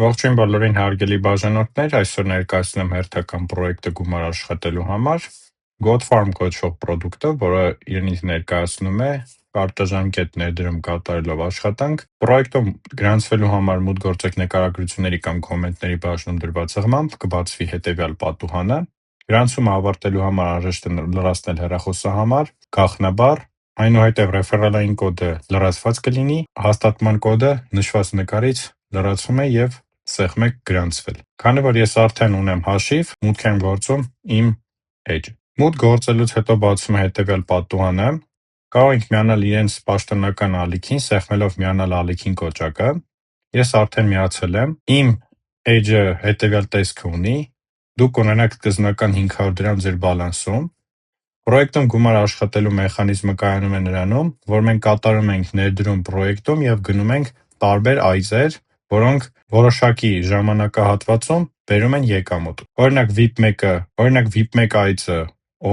Ողջույն բոլորին հարգելի բաժանորդներ, այսօր ներկայացնում եմ հերթական պրոյեկտը գումար աշխատելու համար GoatFarm կոչվող պրոդուկտը, որը իրենից ներկայացնում է կարճաժամկետ ներդրում կատարելով աշխատանք։ Պրոյեկտում գրանցվելու համար մուտք գործեք նկարագրությունների կամ կոմենտների բաժնում դրված ըղմամբ, կբացվի հետևյալ պատուհանը։ Գրանցումը ավարտելու համար անհրաժեշտ է լրացնել հեռախոսահամար, գաղտնաբառ, այնուհետև ռեֆերալային կոդը լրացված կլինի, հաստատման կոդը նշված նկարից լրացվում է եւ սեղմ է գրանցվել։ Քանի որ ես արդեն ունեմ հաշիվ, մուտք եմ գործում իմ էջը։ Մուտք գործելուց հետո բացվում է հետևյալ պատուհանը։ Կարող ենք միանալ իրենց պաշտոնական ալիքին, սեղմելով միանալ ալիքին կոճակը։ Ես արդեն միացել եմ։ Իմ էջը հետևյալ տեսքը ունի։ Դուք կունենաք սկզբնական 500 դրամ ձեր բալանսում։ Պրոյեկտում գումար աշխատելու մեխանիզմը կայանում է նրանում, որ մենք կատարում ենք ներդրում պրոյեկտում եւ գնում ենք տարբեր այծեր, որոնք որոշակի ժամանակահատվածում բերում են եկամուտ։ Օրինակ VIP 1 այծը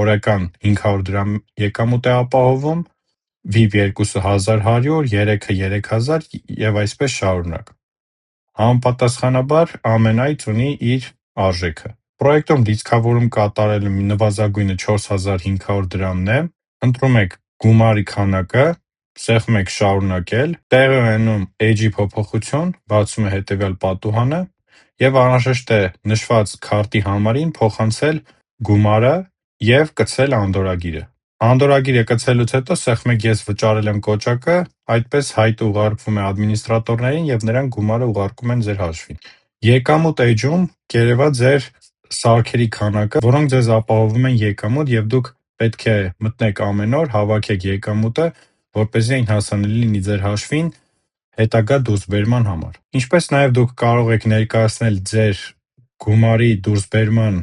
օրական 500 դրամ եկամուտ է ապահովում, VIP 2-ը 1100, 3-ը 3000 եւ այսպես շարունակ։ Համապատասխանաբար ամեն այծ ունի իր արժեքը։ Պրոյեկտում լիցքավորում կատարելու նվազագույնը 4500 դրամն է։ Ընտրում եք գումարի քանակը, սեղմում եք շարունակել, տեղի է ունենում էջի փոփոխություն, բացում է հետևյալ պատուհանը եւ անհրաժեշտ է նշված քարտի համարին փոխանցել գումարը եւ կցել անդորրագիրը։ Անդորրագիրը կցելուց հետո սեղմում եք ես վճարել եմ կոճակը, այդպես հայտը ուղարկվում է ադմինիստրատորներին եւ նրանք գումարը ուղարկում են ձեր հաշվին։ Եկամուտ էջում կերևա ձեր սարքերի քանակը, որոնք ձեզ ապահովում են եկամուտ եւ դուք պետք է մտնեք ամեն օր, հավաքեք եկամուտը, որպեսզի այն հասանելի լինի ձեր հաշվին հետագա դուրսբերման համար։ Ինչպես նաեւ դուք կարող եք ներկայացնել ձեր գումարի դուրսբերման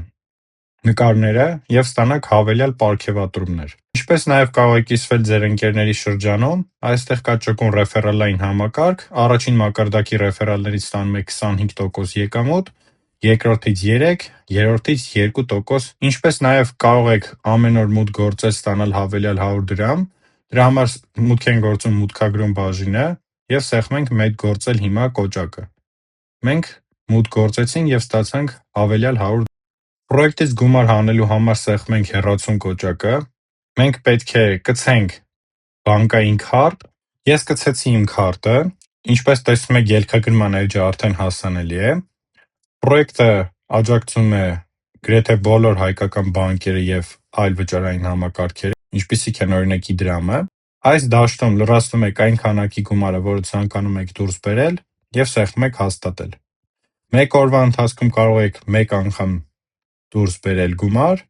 նկարները եւ ստանաք հավելյալ պարգևատրումներ։ Ինչպես նաեւ կարող եք կիսվել ձեր ընկերների շրջանում, այստեղ կա ճկուն ռեֆերալային համակարգ, առաջին մակարդակի ռեֆերալներից ստանում եք 25% եկամուտ, երկրորդից 3, երրորդից 2%, ինչպես նաեւ կարող եք ամեն օր մուտք գործել ստանալ հավելյալ 100 դրամ, դրա համար մուտք են գործում մուտքագրում բաժինը եւ սեղմում ենք մեկ գործել հիմա կոճակը։ Մենք մուտք գործեցինք եւ ստացանք հավելյալ 100 դրամ։ Պրոյեկտից գումար հանելու համար սեղմում ենք հեռացում կոճակը։ Մենք պետք է կցենք բանկային քարտ։ Ես կցեցի իմ քարտը, ինչպես տեսնում եք ելքագրման էջը արդեն հասանելի է։ Պրոյեկտը աջակցում է գրեթե բոլոր հայկական բանկերը եւ այլ վճարային համակարգերը, ինչպիսիք են օրինակ Իդրամը։ Այս դաշտում լրացնում եք այն քանակի գումարը, որը ցանկանում եք դուրս բերել եւ սեղմում եք հաստատել։ Մեկ օրվա ընթացքում կարող եք մեկ անգամ դուրս բերել գումար,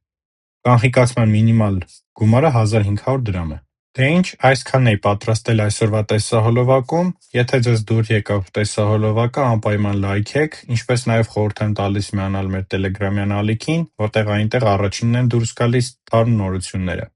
կանխիկացման մինիմալ գումարը 1500 դրամ է։ Դե ինչ, այսքանն էի պատրաստել այսօրվա տեսահոլովակում, եթե ձեզ դուր եկավ տեսահոլովակը, անպայման լայքեք, ինչպես նաև խորհուրդ եմ տալիս միանալ մեր Telegram-յան ալիքին, որտեղ այնտեղ առաջինն են դուրս գալիս թարմ նորությունները։